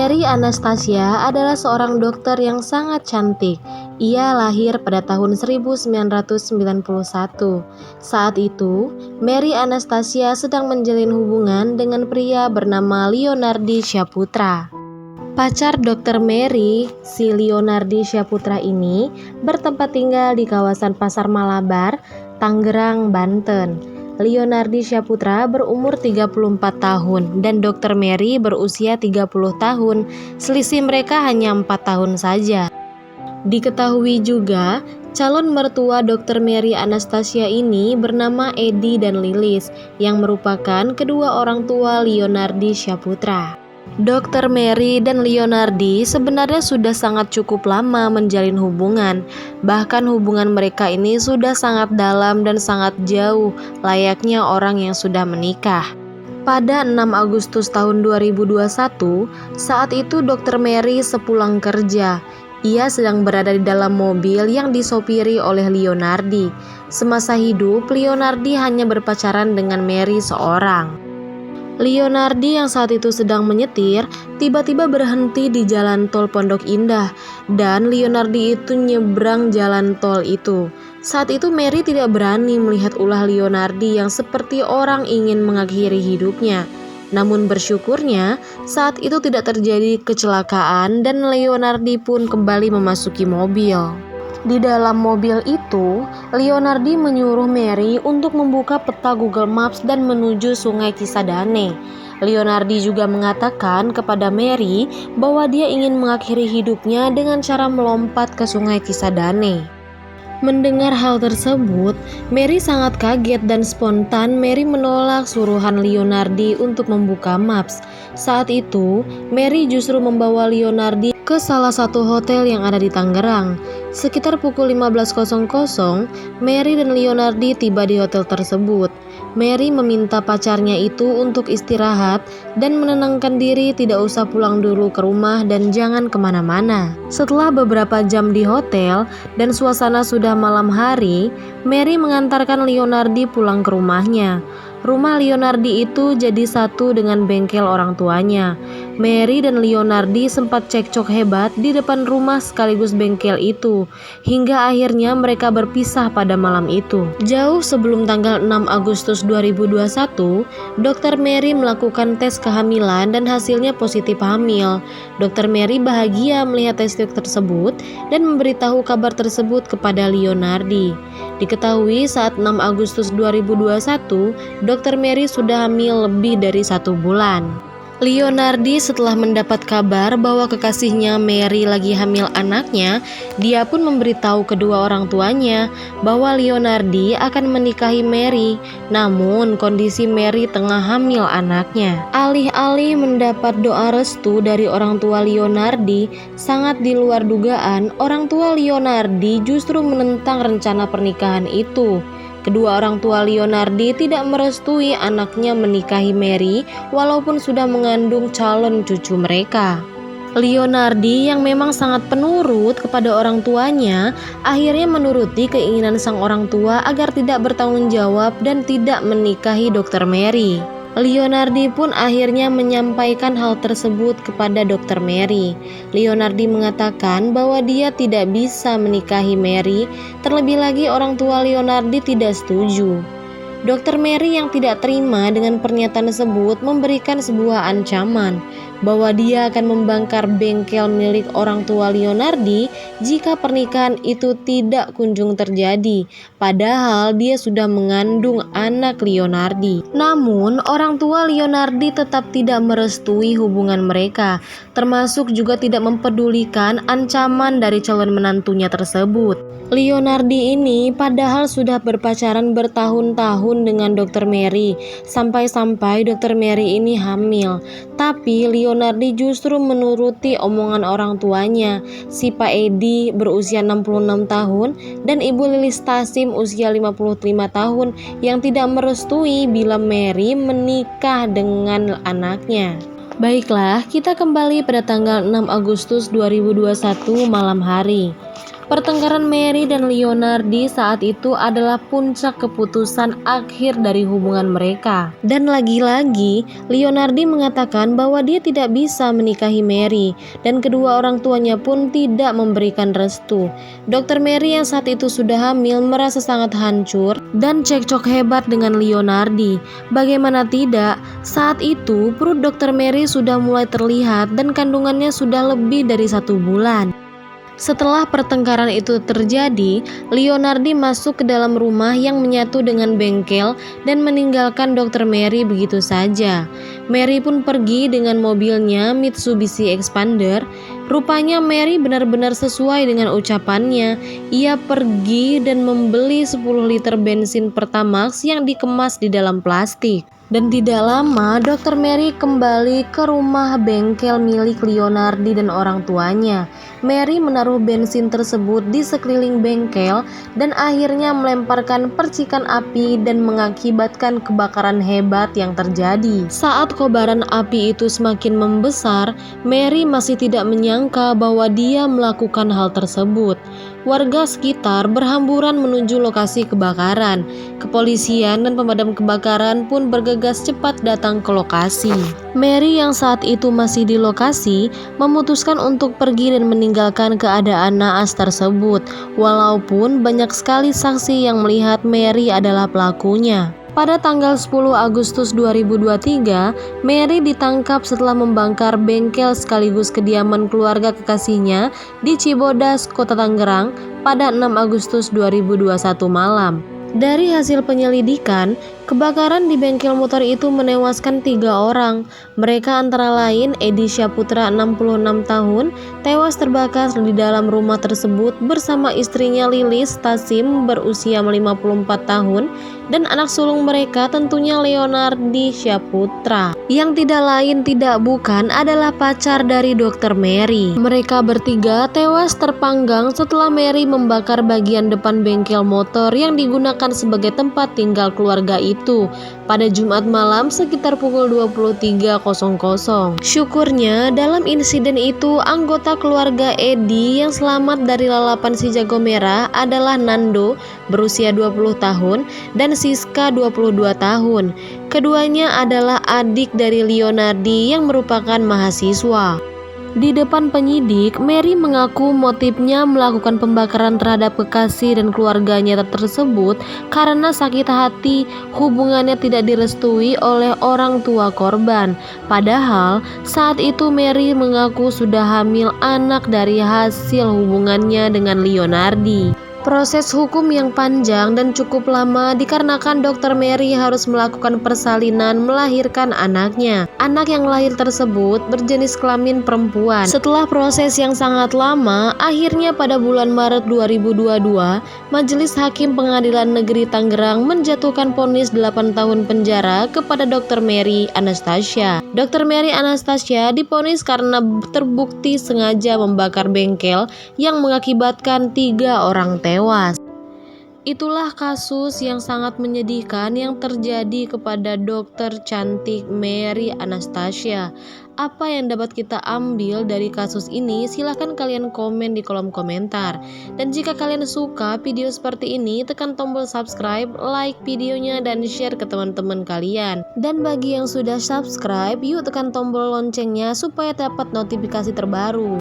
Mary Anastasia adalah seorang dokter yang sangat cantik. Ia lahir pada tahun 1991. Saat itu, Mary Anastasia sedang menjalin hubungan dengan pria bernama Leonardi Syaputra. Pacar Dr. Mary, si Leonardi Syaputra ini bertempat tinggal di kawasan Pasar Malabar, Tangerang, Banten. Leonardi Syaputra berumur 34 tahun dan Dr. Mary berusia 30 tahun. Selisih mereka hanya 4 tahun saja. Diketahui juga, calon mertua Dr. Mary Anastasia ini bernama Edi dan Lilis, yang merupakan kedua orang tua Leonardi Syaputra. Dr. Mary dan Leonardi sebenarnya sudah sangat cukup lama menjalin hubungan. Bahkan hubungan mereka ini sudah sangat dalam dan sangat jauh, layaknya orang yang sudah menikah. Pada 6 Agustus tahun 2021, saat itu Dr. Mary sepulang kerja. Ia sedang berada di dalam mobil yang disopiri oleh Leonardi. Semasa hidup, Leonardi hanya berpacaran dengan Mary seorang. Leonardi yang saat itu sedang menyetir, tiba-tiba berhenti di jalan tol Pondok Indah, dan Leonardi itu nyebrang jalan tol itu. Saat itu Mary tidak berani melihat ulah Leonardi yang seperti orang ingin mengakhiri hidupnya. Namun bersyukurnya, saat itu tidak terjadi kecelakaan dan Leonardi pun kembali memasuki mobil. Di dalam mobil itu, Leonardi menyuruh Mary untuk membuka peta Google Maps dan menuju Sungai Cisadane. Leonardi juga mengatakan kepada Mary bahwa dia ingin mengakhiri hidupnya dengan cara melompat ke Sungai Cisadane. Mendengar hal tersebut, Mary sangat kaget dan spontan Mary menolak suruhan Leonardi untuk membuka maps. Saat itu, Mary justru membawa Leonardi ke salah satu hotel yang ada di Tangerang. Sekitar pukul 15.00, Mary dan Leonardi tiba di hotel tersebut. Mary meminta pacarnya itu untuk istirahat dan menenangkan diri, tidak usah pulang dulu ke rumah dan jangan kemana-mana. Setelah beberapa jam di hotel dan suasana sudah malam hari, Mary mengantarkan Leonardi pulang ke rumahnya. Rumah Leonardi itu jadi satu dengan bengkel orang tuanya. Mary dan Leonardi sempat cekcok hebat di depan rumah sekaligus bengkel itu, hingga akhirnya mereka berpisah pada malam itu. Jauh sebelum tanggal 6 Agustus 2021, Dr. Mary melakukan tes kehamilan dan hasilnya positif hamil. Dr. Mary bahagia melihat tes tersebut dan memberitahu kabar tersebut kepada Leonardi. Diketahui saat 6 Agustus 2021, Dr. Mary sudah hamil lebih dari 1 bulan. Leonardi setelah mendapat kabar bahwa kekasihnya Mary lagi hamil anaknya, dia pun memberitahu kedua orang tuanya bahwa Leonardi akan menikahi Mary. Namun kondisi Mary tengah hamil anaknya. Alih-alih mendapat doa restu dari orang tua Leonardi, sangat di luar dugaan, orang tua Leonardi justru menentang rencana pernikahan itu. Kedua orang tua Leonardi tidak merestui anaknya menikahi Mary walaupun sudah mengandung calon cucu mereka. Leonardi yang memang sangat penurut kepada orang tuanya akhirnya menuruti keinginan sang orang tua agar tidak bertanggung jawab dan tidak menikahi Dr. Mary. Leonardi pun akhirnya menyampaikan hal tersebut kepada Dr. Mary. Leonardi mengatakan bahwa dia tidak bisa menikahi Mary, terlebih lagi orang tua Leonardi tidak setuju. Dr. Mary yang tidak terima dengan pernyataan tersebut memberikan sebuah ancaman bahwa dia akan membongkar bengkel milik orang tua Leonardi jika pernikahan itu tidak kunjung terjadi, padahal dia sudah mengandung anak Leonardi. Namun orang tua Leonardi tetap tidak merestui hubungan mereka, termasuk juga tidak mempedulikan ancaman dari calon menantunya tersebut. Leonardi ini padahal sudah berpacaran bertahun-tahun dengan Dr. Mary, sampai-sampai Dr. Mary ini hamil. Tapi Leonardi justru menuruti omongan orang tuanya, si Pak Edi berusia 66 tahun dan Ibu Lilis Tasim usia 55 tahun yang tidak merestui bila Mary menikah dengan anaknya. Baiklah, kita kembali pada tanggal 6 Agustus 2021 malam hari. Pertengkaran Mary dan Leonardi saat itu adalah puncak keputusan akhir dari hubungan mereka. Dan lagi-lagi, Leonardi mengatakan bahwa dia tidak bisa menikahi Mary dan kedua orang tuanya pun tidak memberikan restu. Dr. Mary yang saat itu sudah hamil merasa sangat hancur dan cekcok hebat dengan Leonardi. Bagaimana tidak, saat itu perut Dr. Mary sudah mulai terlihat dan kandungannya sudah lebih dari 1 bulan. Setelah pertengkaran itu terjadi, Leonardi masuk ke dalam rumah yang menyatu dengan bengkel dan meninggalkan Dr. Mary begitu saja. Mary pun pergi dengan mobilnya Mitsubishi Expander. Rupanya Mary benar-benar sesuai dengan ucapannya. Ia pergi dan membeli 10 liter bensin Pertamax yang dikemas di dalam plastik. Dan tidak lama, Dr. Mary kembali ke rumah bengkel milik Leonardi dan orang tuanya. Mary menaruh bensin tersebut di sekeliling bengkel dan akhirnya melemparkan percikan api dan mengakibatkan kebakaran hebat yang terjadi. Saat kobaran api itu semakin membesar, Mary masih tidak menyangka bahwa dia melakukan hal tersebut. Warga sekitar berhamburan menuju lokasi kebakaran. Kepolisian dan pemadam kebakaran pun bergegas cepat datang ke lokasi. Mary yang saat itu masih di lokasi memutuskan untuk pergi dan meninggalkan keadaan naas tersebut, walaupun banyak sekali saksi yang melihat Mary adalah pelakunya. Pada tanggal 10 Agustus 2023, Mary ditangkap setelah membakar bengkel sekaligus kediaman keluarga kekasihnya di Cibodas, Kota Tangerang pada 6 Agustus 2021 malam. Dari hasil penyelidikan, kebakaran di bengkel motor itu menewaskan 3 orang. Mereka antara lain Edi Syaputra 66 tahun, tewas terbakar di dalam rumah tersebut bersama istrinya Lilis Tasim berusia 54 tahun dan anak sulung mereka tentunya Leonardi Syaputra, yang tidak lain tidak bukan adalah pacar dari Dr. Mary. Mereka bertiga tewas terpanggang setelah Mary membakar bagian depan bengkel motor yang digunakan sebagai tempat tinggal keluarga itu pada Jumat malam sekitar pukul 23.00. Syukurnya dalam insiden itu anggota keluarga Edi yang selamat dari lalapan si jago merah adalah Nando berusia 20 tahun dan Siska 22 tahun. Keduanya adalah adik dari Leonardi yang merupakan mahasiswa. Di depan penyidik, Mary mengaku motifnya melakukan pembakaran terhadap kekasih dan keluarganya tersebut karena sakit hati hubungannya tidak direstui oleh orang tua korban. Padahal saat itu Mary mengaku sudah hamil anak dari hasil hubungannya dengan Leonardi. Proses hukum yang panjang dan cukup lama dikarenakan Dr. Mary harus melakukan persalinan melahirkan anaknya. Anak yang lahir tersebut berjenis kelamin perempuan. Setelah proses yang sangat lama, akhirnya pada bulan Maret 2022, Majelis Hakim Pengadilan Negeri Tangerang menjatuhkan vonis 8 tahun penjara kepada Dr. Mary Anastasia. Dr. Mary Anastasia divonis karena terbukti sengaja membakar bengkel yang mengakibatkan 3 orang tewas. Itulah kasus yang sangat menyedihkan yang terjadi kepada dokter cantik Mary Anastasia. Apa yang dapat kita ambil dari kasus ini? Silahkan kalian komen di kolom komentar. Dan jika kalian suka video seperti ini, tekan tombol subscribe, like videonya, dan share ke teman-teman kalian. Dan bagi yang sudah subscribe, yuk tekan tombol loncengnya supaya dapat notifikasi terbaru.